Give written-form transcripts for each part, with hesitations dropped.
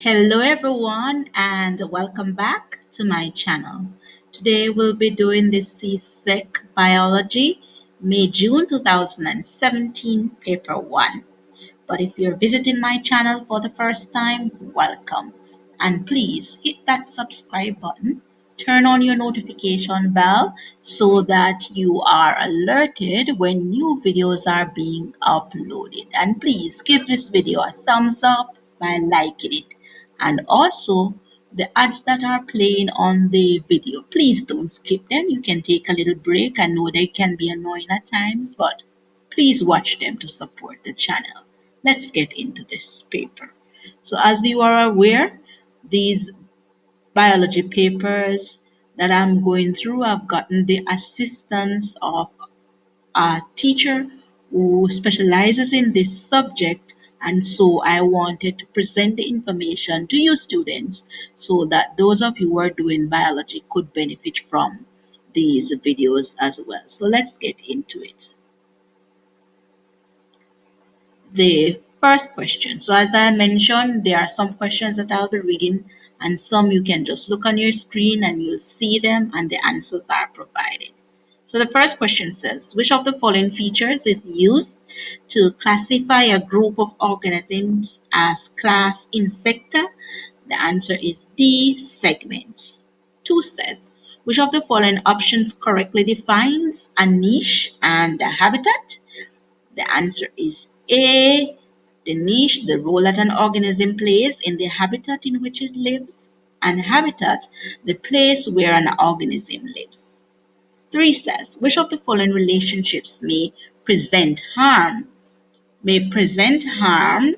Hello everyone and welcome back to my channel. Today we'll be doing this CSEC Biology May-June 2017 paper 1. But if you're visiting my channel for the first time, welcome. And please hit that subscribe button, turn on your notification bell so that you are alerted when new videos are being uploaded. And please give this video a thumbs up by liking it. And also, the ads that are playing on the video, please don't skip them. You can take a little break. I know they can be annoying at times, but please watch them to support the channel. Let's get into this paper. So as you are aware, these biology papers that I'm going through, I've gotten the assistance of a teacher who specializes in this subject, and so I wanted to present the information to you students so that those of you who are doing biology could benefit from these videos as well. So let's get into it. The first question. So as I mentioned, there are some questions that I'll be reading and some you can just look on your screen and you'll see them and the answers are provided. So the first question says, which of the following features is used to classify a group of organisms as class Insecta? The answer is D, segments. 2 says, which of the following options correctly defines a niche and a habitat? The answer is A, the niche, the role that an organism plays in the habitat in which it lives, and habitat, the place where an organism lives. 3 says, which of the following relationships may present harm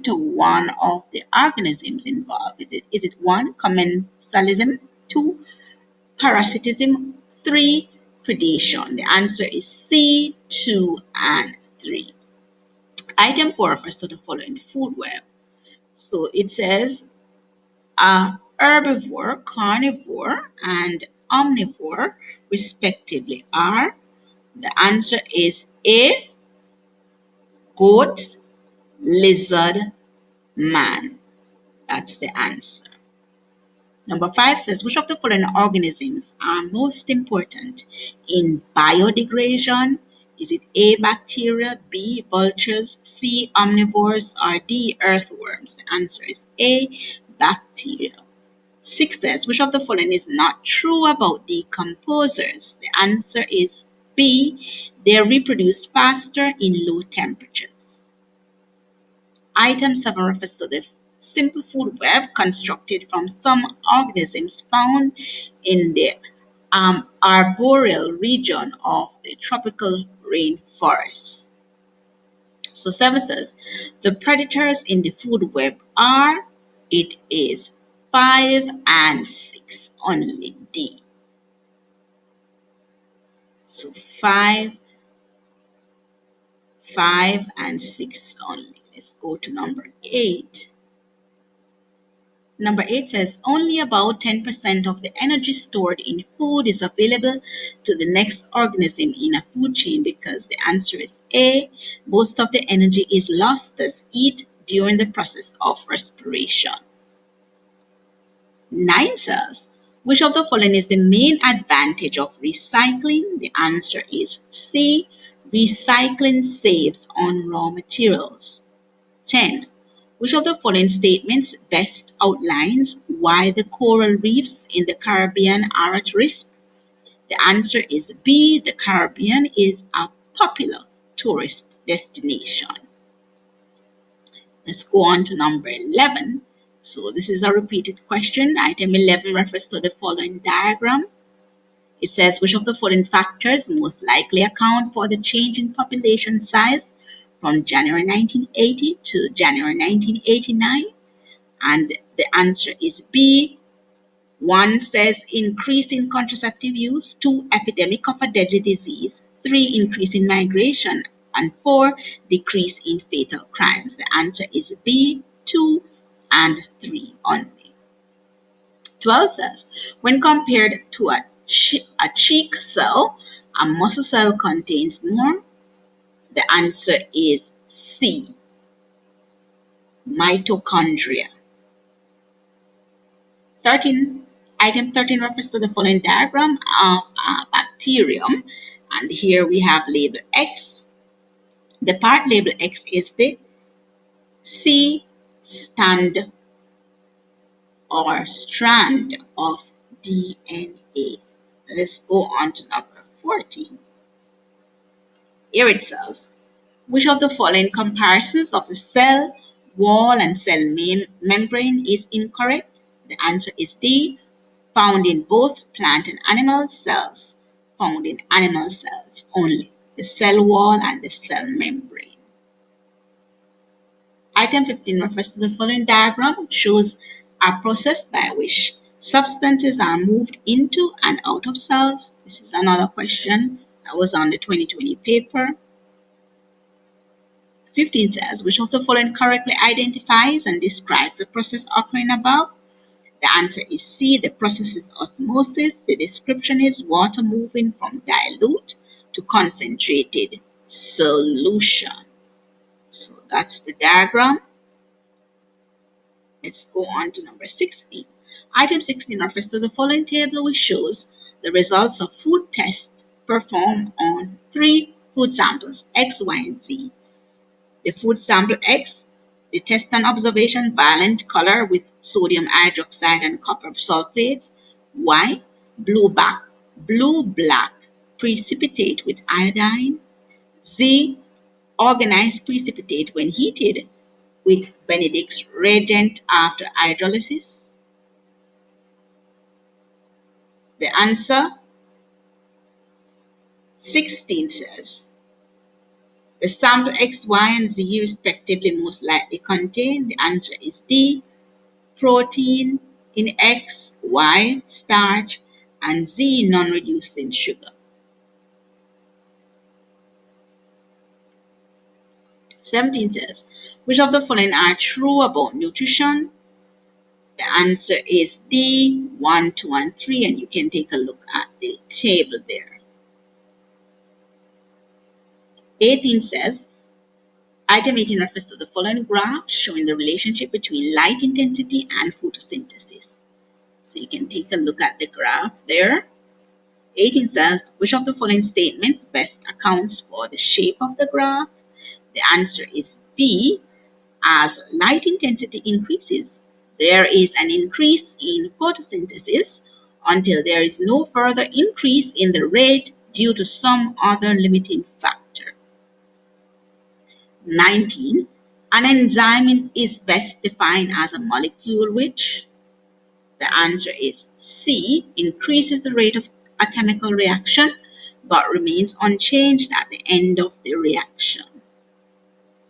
to one of the organisms involved? Is it 1, commensalism, 2, parasitism, 3, predation? The answer is C, 2, and 3. Item 4 refers to the following food web. So it says herbivore, carnivore, and omnivore, respectively, are. The answer is A, goat, lizard, man. That's the answer. Number 5 says, which of the following organisms are most important in biodegradation? Is it A, bacteria, B, vultures, C, omnivores, or D, earthworms? The answer is A, bacteria. 6 says, which of the following is not true about decomposers? The answer is B, they reproduce faster in low temperatures. Item 7 refers to the simple food web constructed from some organisms found in the arboreal region of the tropical rainforest. So 7 says, the predators in the food web are, it is 5 and 6 only, D. So 5 and 6 only. Let's go to number 8. Number 8 says only about 10% of the energy stored in food is available to the next organism in a food chain, because the answer is A. Most of the energy is lost as heat during the process of respiration. 9 says, which of the following is the main advantage of recycling? The answer is C. Recycling saves on raw materials. 10. Which of the following statements best outlines why the coral reefs in the Caribbean are at risk? The answer is B. The Caribbean is a popular tourist destination. Let's go on to number 11. So this is a repeated question. Item 11 refers to the following diagram. It says, which of the following factors most likely account for the change in population size from January 1980 to January 1989? And the answer is B. 1 says increase in contraceptive use, 2, epidemic of a deadly disease, 3, increase in migration, and 4, decrease in fatal crimes. The answer is B, 2 and 3 only. 12 says, when compared to a cheek cell, a muscle cell contains more. The answer is C, mitochondria. 13, item 13 refers to the following diagram of a bacterium. And here we have label X. The part labeled X is the C stand or strand of DNA. Let's go on to number 14. Here it says, which of the following comparisons of the cell wall and cell membrane is incorrect? The answer is D, found in both plant and animal cells, found in animal cells only, the cell wall and the cell membrane. Item 15 refers to the following diagram, which shows a process by which substances are moved into and out of cells. This is another question that was on the 2020 paper. 15 says, which of the following correctly identifies and describes the process occurring above? The answer is C, the process is osmosis. The description is water moving from dilute to concentrated solution. So that's the diagram. Let's go on to number 16. Item 16 refers to the following table, which shows the results of food tests performed on 3 food samples, X, Y, and Z. The food sample X, the test and observation violet color with sodium hydroxide and copper sulfate. Y, blue black precipitate with iodine. Z, organized precipitate when heated with Benedict's reagent after hydrolysis. The answer 16 says, the sample X, Y, and Z respectively most likely contain, the answer is D, protein in X, Y, starch, and Z, non-reducing sugar. 17 says, which of the following are true about nutrition? The answer is D, 1, 2, and 3, and you can take a look at the table there. 18 says, item 18 refers to the following graph showing the relationship between light intensity and photosynthesis. So you can take a look at the graph there. 18 says, which of the following statements best accounts for the shape of the graph? The answer is B. As light intensity increases, there is an increase in photosynthesis until there is no further increase in the rate due to some other limiting factor. 19. An enzyme is best defined as a molecule which? The answer is C. Increases the rate of a chemical reaction but remains unchanged at the end of the reaction.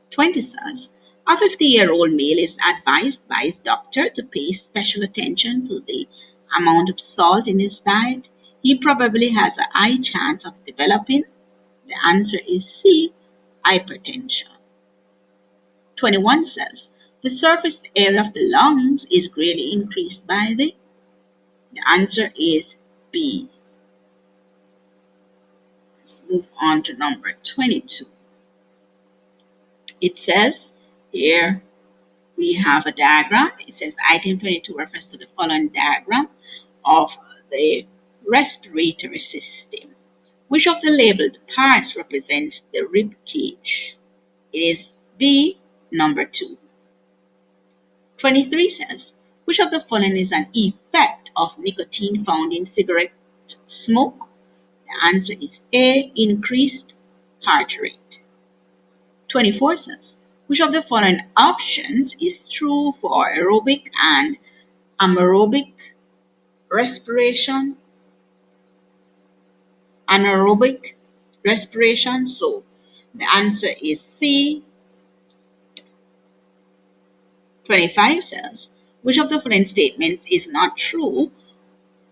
20 says, a 50-year-old male is advised by his doctor to pay special attention to the amount of salt in his diet. He probably has a high chance of developing. The answer is C, hypertension. 21 says, the surface area of the lungs is greatly increased by the answer is B. Let's move on to number 22. It says here we have a diagram. It says item 22 refers to the following diagram of the respiratory system. Which of the labeled parts represents the rib cage? It is B, number 2. 23 says, which of the following is an effect of nicotine found in cigarette smoke? The answer is A, increased heart rate. 24 says, which of the following options is true for aerobic and anaerobic respiration? Anaerobic respiration. So the answer is C. 25 says, which of the following statements is not true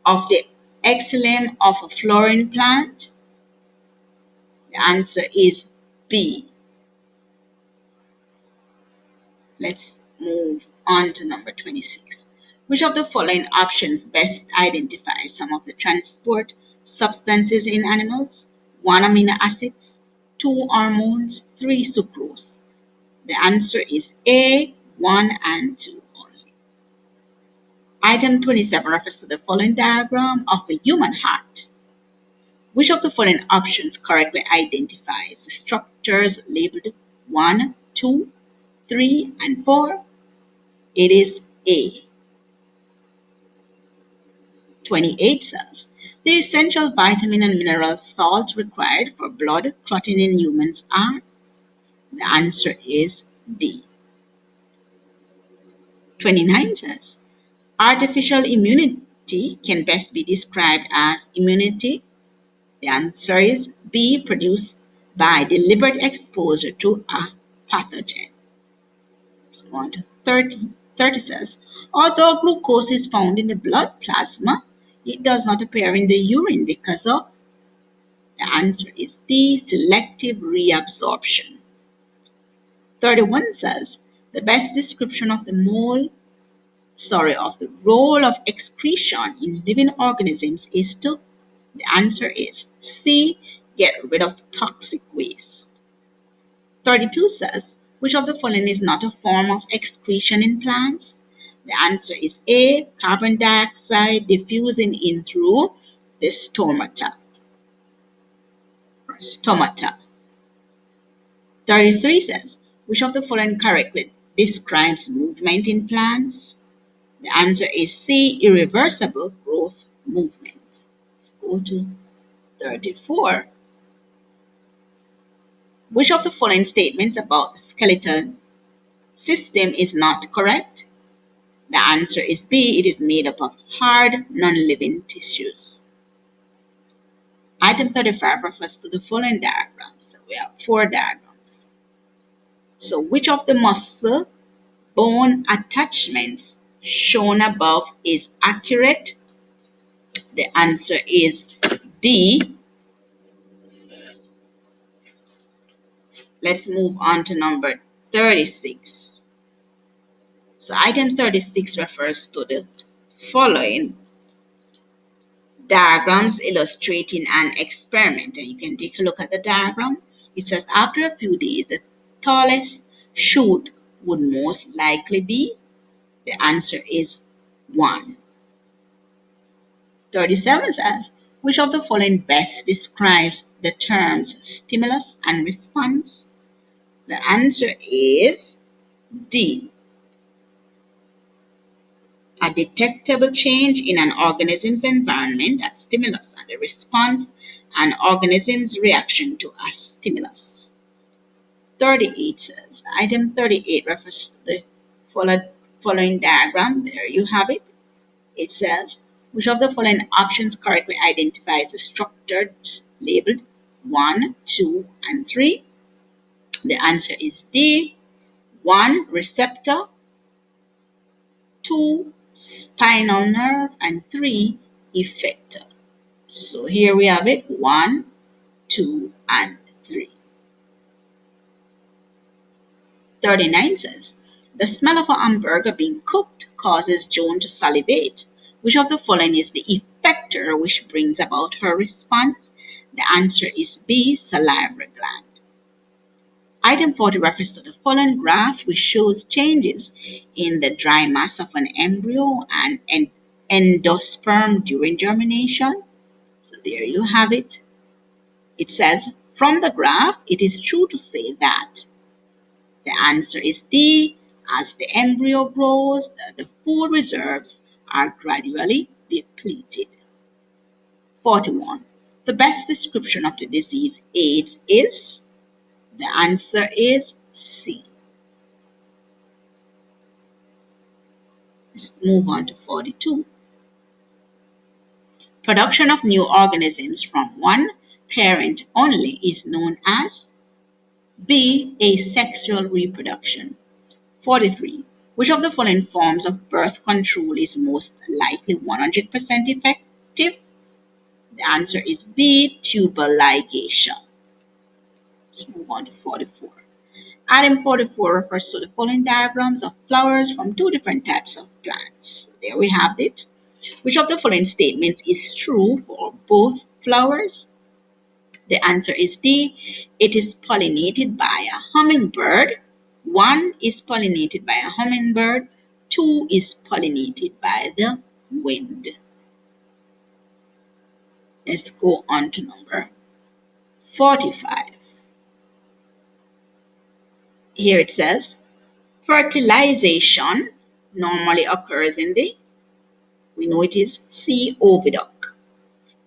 of the xylem of a flowering plant? The answer is B. Let's move on to number 26. Which of the following options best identifies some of the transport substances in animals? 1, amino acids, 2, hormones, 3, sucrose. The answer is A, 1 and 2 only. Item 27 refers to the following diagram of a human heart. Which of the following options correctly identifies the structures labeled 1, 2, 3, and 4? It is A. 28 says the essential vitamin and mineral salts required for blood clotting in humans are. The answer is D. 29 says artificial immunity can best be described as immunity. The answer is B, produced by deliberate exposure to a pathogen. So on to 30. 30 says, although glucose is found in the blood plasma, it does not appear in the urine because of. The answer is D, selective reabsorption. 31 says, the best description of the role of excretion in living organisms is to. The answer is C, get rid of toxic waste. 32 says, which of the following is not a form of excretion in plants? The answer is A, carbon dioxide diffusing in through the stomata. 33 says, which of the following correctly describes movement in plants? The answer is C, irreversible growth movement. Let's go to 34. Which of the following statements about the skeletal system is not correct? The answer is B, it is made up of hard, non-living tissues. Item 35 refers to the following diagrams. So we have 4 diagrams. So which of the muscle bone attachments shown above is accurate? The answer is D. Let's move on to number 36. So item 36 refers to the following diagrams illustrating an experiment. And you can take a look at the diagram. It says after a few days, the tallest shoot would most likely be. The answer is 1. 37 says, which of the following best describes the terms stimulus and response? The answer is D. A detectable change in an organism's environment, a stimulus, and a response, an organism's reaction to a stimulus. 38 says, item 38 refers to the following diagram. There you have it. It says, which of the following options correctly identifies the structures labeled 1, 2, and 3? The answer is D. 1, receptor, 2, spinal nerve, and 3, effector. So here we have it, 1, 2, and 3. 39 says, the smell of a hamburger being cooked causes Joan to salivate. Which of the following is the effector which brings about her response? The answer is B, salivary gland. Item 40 refers to the following graph which shows changes in the dry mass of an embryo and endosperm during germination. So there you have it. It says, from the graph, it is true to say that. The answer is D. As the embryo grows, the food reserves are gradually depleted. 41. The best description of the disease AIDS is? The answer is C. Let's move on to 42. Production of new organisms from one parent only is known as B. Asexual reproduction. 43. Which of the following forms of birth control is most likely 100% effective? The answer is B. Tubal ligation. Let's move on to 44. Item 44 refers to the following diagrams of flowers from 2 different types of plants. So there we have it. Which of the following statements is true for both flowers? The answer is D. It is pollinated by a hummingbird. One is pollinated by a hummingbird. 2 is pollinated by the wind. Let's go on to number 45. Here it says, fertilization normally occurs in the, we know it is C, oviduct.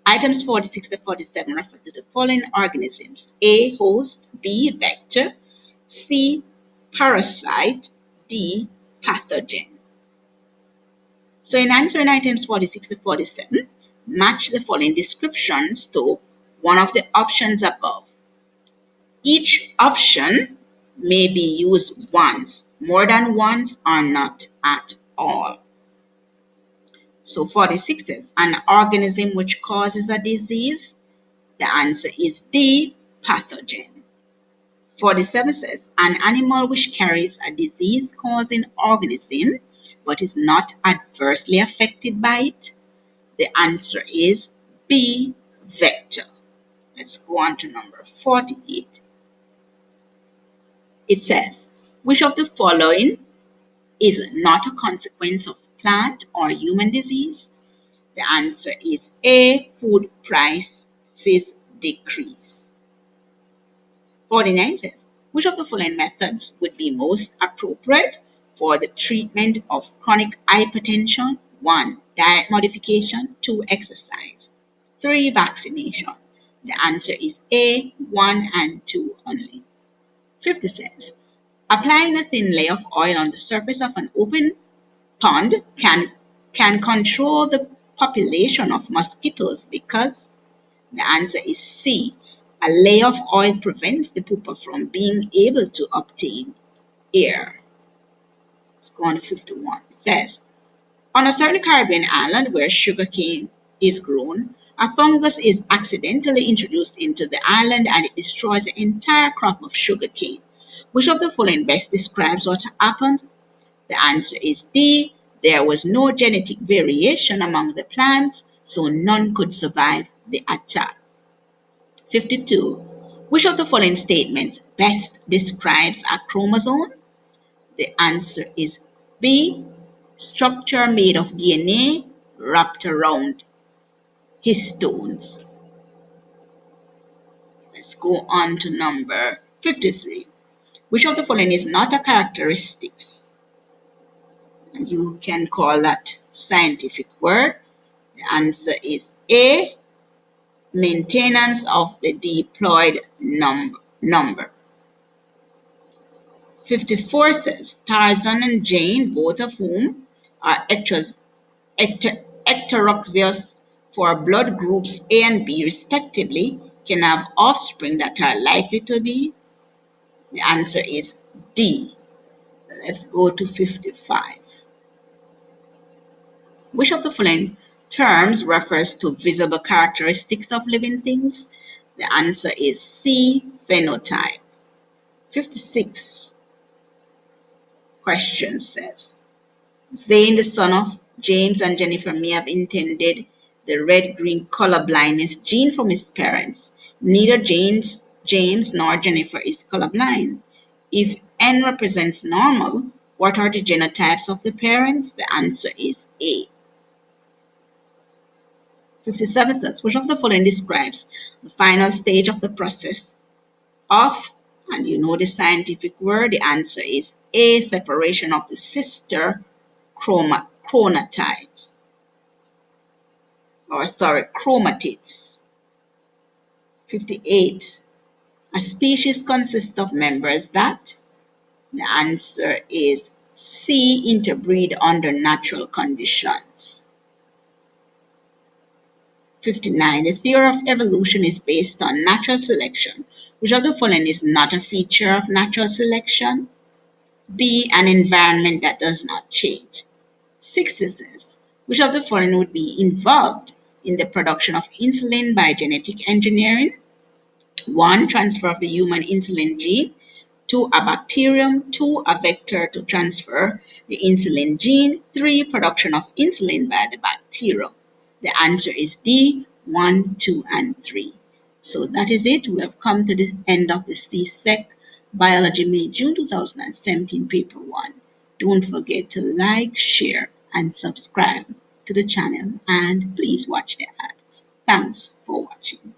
Items 46 to 47 refer to the following organisms: A, host; B, vector; C, parasite; D, pathogen. So in answering items 46 to 47, match the following descriptions to one of the options above. Each option may be used once, more than once, or not at all. So 46 says, an organism which causes a disease. The answer is D, pathogen. 47 says, an animal which carries a disease-causing organism but is not adversely affected by it. The answer is B, vector. Let's go on to number 48. It says, which of the following is not a consequence of plant or human disease? The answer is A, food prices decrease. 49 says, which of the following methods would be most appropriate for the treatment of chronic hypertension? 1, diet modification; 2, exercise; 3, vaccination. The answer is A, 1 and 2 only. 50 says, applying a thin layer of oil on the surface of an open pond can control the population of mosquitoes because. The answer is C. A layer of oil prevents the pupa from being able to obtain air. Let's go on to 51. It says, on a certain Caribbean island where sugarcane is grown, a fungus is accidentally introduced into the island and it destroys the entire crop of sugarcane. Which of the following best describes what happened? The answer is D. There was no genetic variation among the plants, so none could survive the attack. 52. Which of the following statements best describes a chromosome? The answer is B. Structure made of DNA wrapped around histones. Let's go on to number 53. Which of the following is not a characteristics? And you can call that scientific word. The answer is A. Maintenance of the diploid number. 54 says, Tarzan and Jane, both of whom are heterozygous for blood groups A and B respectively, can have offspring that are likely to be. The answer is D. Let's go to 55. Which of the following terms refers to visible characteristics of living things? The answer is C, phenotype. 56 question says, Zane, the son of James and Jennifer, may have intended the red-green color blindness gene from his parents. Neither James nor Jennifer is colorblind. If N represents normal, what are the genotypes of the parents? The answer is A. 57 says, which of the following describes the final stage of the process of, and you know the scientific word, the answer is A, separation of the sister chromatids. Chromatids. 58. A species consists of members that. The answer is C, interbreed under natural conditions. 59. The theory of evolution is based on natural selection. Which of the following is not a feature of natural selection? B, an environment that does not change. 60 says, which of the following would be involved in the production of insulin by genetic engineering? 1, transfer of the human insulin gene to a bacterium; 2, a vector to transfer the insulin gene; 3, production of insulin by the bacterium. The answer is D, 1, 2, and 3. So that is it. We have come to the end of the CSEC Biology May June 2017 paper 1. Don't forget to like, share, and subscribe to the channel, and please watch the ads. Thanks for watching.